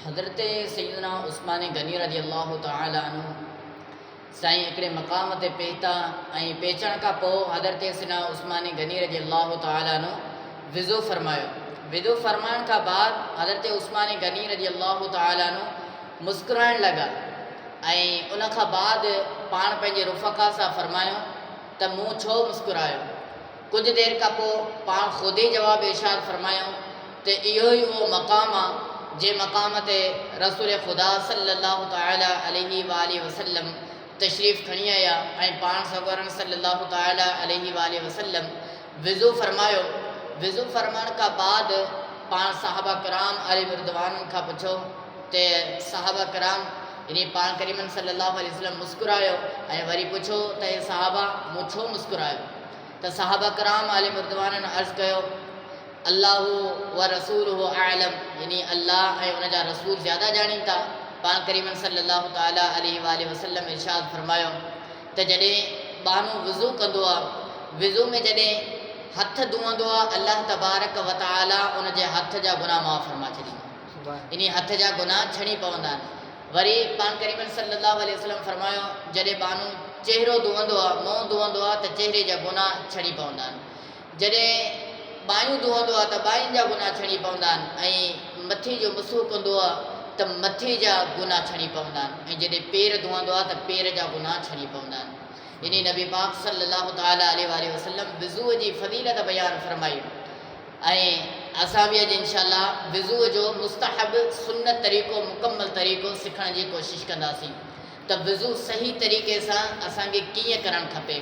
हज़रत सैयदना उस्मान गनी रज़ी अल्लाह तआला अन्हु साईं हिकिड़े मक़ाम ते पहुता ऐं पहुचण खां पोइ हज़रत सैयदना उस्मान गनी रज़ी अल्लाह तआला अन्हु विज़ो फरमायो। विज़ो फरमाइण खां बाद हज़रत उस्मान गनी रज़ी अल्लाह तआला अन्हु मुस्कुराइण लॻा ऐं उन खां बाद पाण पंहिंजे रुफ़क़ा सां फरमायो त मूं छो मुस्कुरायो। कुझु देरि खां पोइ पाण ख़ुदि ई जवाबु इरशाद फरमायो त इहो ई उहो मक़ाम आहे जे मक़ाम ते रसूल ख़ुदा सल्लल्लाहु तआला अलैहि वालैहि वसल्लम तशरीफ़ खणी आया ऐं पाण सगोरन सल्लल्लाहु तआला अलैहि वालैहि वसल्लम विज़ो फरमायो। विज़ो फरमाइण खां बाद पाण सहाबा कराम अली रिदवाननि खां पुछो त सहाबा कराम यानी पाण करीमन सल्लल्लाहु अलैहि वसल्लम मुस्कुरायो ऐं वरी पुछो त हे सहाबा मूं छो मुस्कुरायो। त सहाबा कराम अली रिदवाननि अर्ज़ु कयो अल्लाहु व रसूलुहु आलम यानी अल्लाह ऐं उन जा रसूल ज़्यादा ॼाणीनि था। पाण करीमन सल्लल्लाहु तआला अलैहि वालैहि वसल्लम इरशाद फरमायो त जॾहिं बानो वुज़ू कंदो आहे, वुज़ू में जॾहिं हथ धोअंदो आहे अल्लाह तबारक व तआला उन जे हथ जा गुनाह माफ़ फरमा छॾींदो, इन हथ जा गुनाह छणी पवंदा आहिनि। वरी पाण करीमन सल्लल्लाहु अलैहि वसल्लम फरमायो जॾहिं बानो चहिरो धोअंदो आहे, मुंहुं धोअंदो आहे त चहिरे जा गुनाह छणी पवंदा आहिनि। जॾहिं बायूं धोअंदो आहे त बायुनि जा गुनाह छणी पवंदा आहिनि ऐं मथे जो मुसो कंदो आहे त मथे जा गुनाह छणी पवंदा आहिनि ऐं जॾहिं पेर धोअंदो आहे त पेर जा गुनाह छणी पवंदा आहिनि। इन नबी पाक सल्लल्लाहु तआला अलैहि वसल्लम विज़ूअ जी फ़ज़ीलत बयानु फरमाई ऐं असां बि अॼु इंशाअल्लाह विज़ूअ जो मुस्तहब सुन्नत तरीक़ो मुकमल तरीक़ो सिखण जी कोशिशि कंदासीं त विज़ू सही तरीक़े सां असांखे कीअं करणु खपे।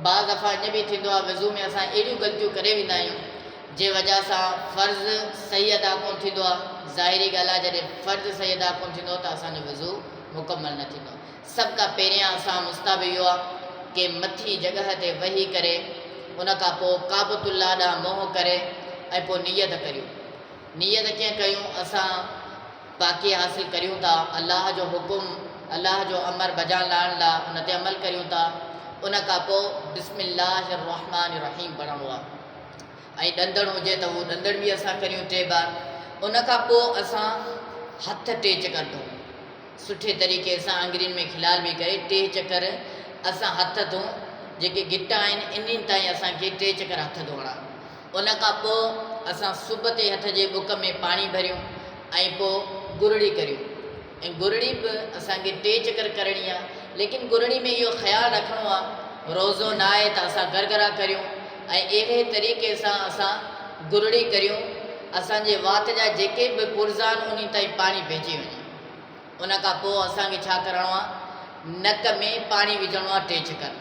बाज़ दफ़ा ईअं बि थींदो आहे विज़ू में असां अहिड़ियूं ग़लतियूं करे वेंदा आहियूं जे वजह सां फ़र्ज़ सही अदा कोन थींदो आहे। ज़ाहिरी ॻाल्हि आहे जॾहिं फ़र्ज़ सही अदा कोन थींदो त असांजो विज़ू मुकमल न थींदो। सभ खां पहिरियां असां मुस्ताब इहो आहे कि मथी जॻह ते वेही करे उन खां पोइ काबतुल्लाह ॾांहुं मुंहुं करे ऐं पोइ नियत करियूं। नियत कीअं कयूं, असां पाकी हासिलु करियूं था, अलाह जो हुकुम अलाह जो अमर बजान लाइण लाइ उन ते अमल करियूं था। उन खां पोइ बिस्मिल्लाहिर रहमानिर रहीम पढ़णो आहे ऐं ॾंदड़ हुजे त उहो ॾंदड़ बि असां करियूं 3 बार। उन खां पोइ असां हथ 3 चकर धोऊं सुठे तरीक़े सां आङिरियुनि में खिलाल बि करे 3 चकर असां हथ धोऊं। जेके गिटा आहिनि इन्हनि ताईं असांखे 3 चकर हथ धोइणा। उन खां पोइ असां सुब ते हथ जे बुक में पाणी भरियूं ऐं पोइ गुरड़ी करियूं ऐं गुरड़ी बि असांखे 3 चकर करणी आहे। लेकिन गुरड़ी में इहो ख़्यालु रखिणो आहे रोज़ो न आहे त असां गरगरा करियूं ऐं अहिड़े तरीक़े सां असां गुरड़ी करियूं असांजे वात जा जेके बि पुर्ज़ा आहिनि उन ताईं पाणी पइजी वञे। उन खां पोइ असांखे छा करिणो आहे, नक में पाणी विझणो आहे 3 चकर।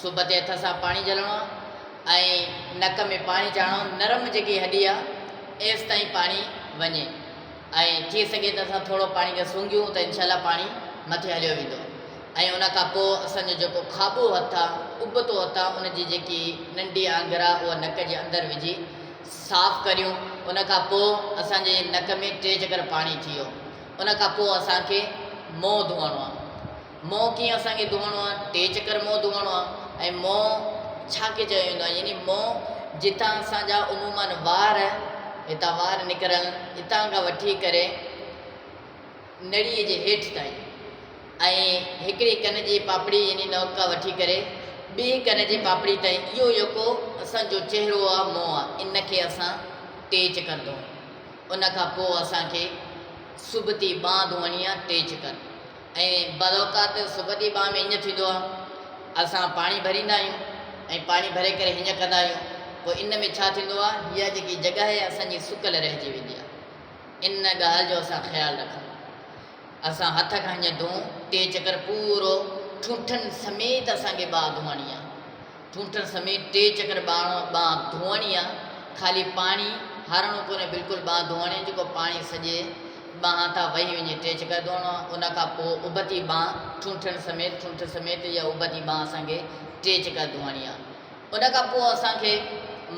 सुब ते हथ सां पाणी झलणो आहे ऐं नक में पाणी चाढ़णो, नरम जेकी हॾी आहे एसि ताईं पाणी वञे ऐं थी सघे त असां थोरो पाणी खे सूंघियूं त इनशाला पाणी मथे हलियो वेंदो। ऐं उन खां पोइ असांजो जेको खाॿो हथु आहे उबतो हथु आहे उनजी जेकी नंढी आङुर आहे उहा नक जे अंदरि विझी साफ़ु करियूं। उन खां पोइ असांजे नक में 3 चकर पाणी थी वियो। उन खां पोइ असांखे मुंहुं धोइणो आहे। मुंहुं कीअं असांखे धोइणो आहे, 3 चकर मुंहुं धोइणो आहे ऐं मुंहुं छा खे चयो वेंदो आहे, यानी मुंहुं जितां असांजा उमूमन वार हितां वार निकिरनि हितां खां वठी करे नड़ीअ जे हेठि ताईं ऐं हिकिड़ी कन जी पापड़ी यानी नोक खां वठी करे ॿी कन जी पापड़ी ताईं इहो जेको असांजो चहिरो आहे मुंहुं आहे इन खे असां 3 चकर धोऊं। उन खां पोइ असांखे सुबती बांह धोइणी आहे 3 चकर ऐं बदौकात सुबती बांह में ईअं थींदो आहे असां पाणी भरींदा आहियूं ऐं पाणी भरे करे हीअं कंदा आहियूं। पोइ इन में छा थींदो आहे, हीअ जेकी जॻह आहे असांजी सुकल रहिजी वेंदी आहे। इन ॻाल्हि जो असां ख़्यालु रखूं। असां हथ खां हीअं धोऊं 3 चकर पूरो ठूठनि समेत असांखे बांह धोइणी आहे। ठूठनि समेत 3 चकर बांह धोइणी आहे। ख़ाली पाणी हारणो कोन्हे, बिल्कुलु बांह धोइणी जेको पाणी सॼे बांह तां वही वञे 3 चकर धोइणो आहे। उन खां पोइ उबती बांह ठूठनि समेत ठूठ समेत इहा उबती बांह असांखे 3 चकर धोइणी आहे। उन खां पोइ असांखे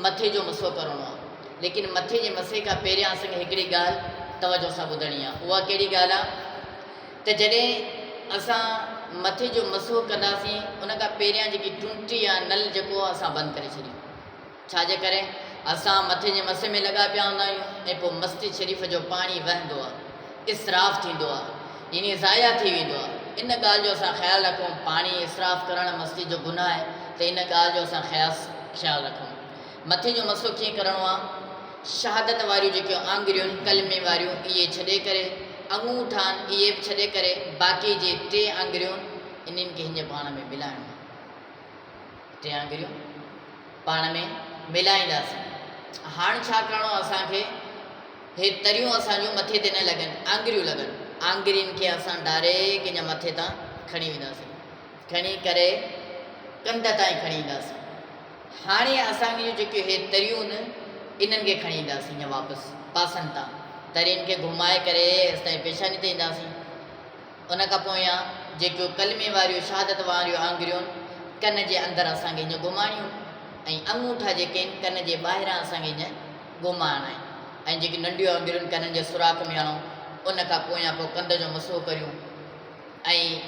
मथे जो मसो करिणो आहे। लेकिन मथे जे मसे खां पहिरियां असांखे हिकिड़ी ॻाल्हि तवजो सां ॿुधणी आहे। उहा कहिड़ी ॻाल्हि आहे त जॾहिं असां मथे जो मसो कंदासीं उन खां पहिरियां जेकी टूंटी आहे नल जेको आहे असां बंदि करे छॾियूं। छाजे करे असां मथे जे मसे में लॻा पिया हूंदा आहियूं ऐं पोइ मस्जिद शरीफ़ जो पाणी वहंदो आहे, इसराफ़ थींदो आहे, यानी ज़ाया थी वेंदो आहे। इन ॻाल्हि जो असां ख़्यालु रखूं। पाणी इसराफ़ करणु मस्जिद जो गुनाह आहे, त इन ॻाल्हि जो असां ख़्यालु रखूं। मथे जो मसो कीअं करिणो आहे? शहादत वारियूं जेके आङुरियूं आहिनि कलमे वारियूं, इहे छॾे करे, अंगूठा आहिनि इहे बि छॾे करे, बाक़ी जे 3 आङुरियूं इन्हनि खे हीअं पाण में मिलाइणो आहे। 3 आङुरियूं पाण में मिलाईंदासीं। हाणे छा करिणो आहे असांखे? हे तरियूं असांजूं मथे ते न लॻनि, आङुरियूं लॻनि। आङुरियुनि खे असां डायरेक्ट इन मथे तां खणी वेंदासीं, खणी करे कंध ताईं खणी ईंदासीं। हाणे असांजूं जेके हे तरियूं आहिनि इन्हनि खे खणी ईंदासीं हीअं वापसि पासनि तां, तरियुनि खे घुमाए करे असांजी पेशानी ते ईंदासीं। उन खां पोइ या जेके कलमे वारियूं शहादत वारियूं आङुरियूं कन जे अंदरि असांखे हीअं घुमाइणियूं, ऐं अंगूठा जेके आहिनि कन जे ॿाहिरां असांखे हीअं घुमाइणा आहिनि, ऐं जेकी नंढियूं आङुरियूं कननि जे सुराख में हणूं। उन खां पोइ या पोइ कंध जो मसो करियूं ऐं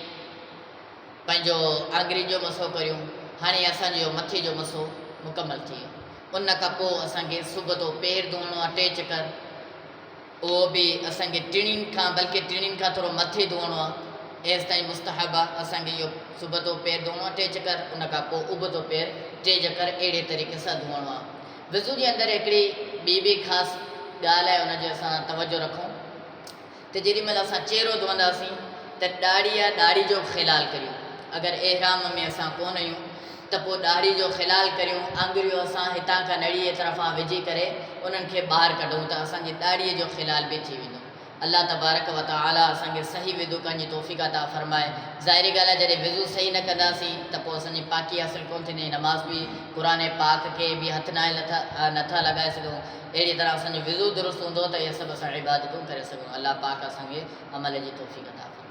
पंहिंजो आङुरियुनि जो मसो करियूं। हाणे असांजो मथे जो मसो मुकमल थी वियो। उन खां पोइ असांखे सुबुह जो पेर धोइणो आहे 3 चकर, उहो बि असांखे टिणियुनि खां, बल्कि टिणियुनि खां थोरो मथे धोइणो आहे। एसि ताईं मुस्तहब आहे असांखे इहो सुबुह जो पेर धोइणो आहे 3 चकर। उन खां पोइ उबतो पेर 3 चकर अहिड़े तरीक़े सां धोइणो आहे। वज़ू जे अंदरि हिकिड़ी ॿी ख़ासि ॻाल्हि आहे, उनजो असां तवजो रखूं त जेॾीमहिल असां चहिरो धोईंदासीं त ॾाढ़ी जो ख़िलाल करियूं। अगरि एहराम में असां कोन आहियूं त पोइ ॾाढ़ी जो ख़िलाल करियूं, आङुरियूं असां हितां खां नड़ीअ तरफ़ां विझी करे उन्हनि खे ॿाहिरि कढूं त असांजी ॾाढ़ीअ जो ख़िलाल बि थी वेंदो। अल्लाह तबारक व तआला असांखे सही विदो करण जी तौफ़ीक़ अता फ़रमाए। ज़ाहिरी ॻाल्हि आहे जॾहिं विज़ू सही न कंदासीं त पोइ असांजी पाकी हासिलु कोन थींदी, नमाज़ बि क़ुर पाक खे बि हथु नथा लॻाए सघूं। अहिड़ी तरह असांजो विज़ू दुरुस्त हूंदो त इहे सभु असां इबादतूं करे सघूं। अल्लाह पाक असांखे अमल जी तौफ़ीक़ अता फ़रमाए।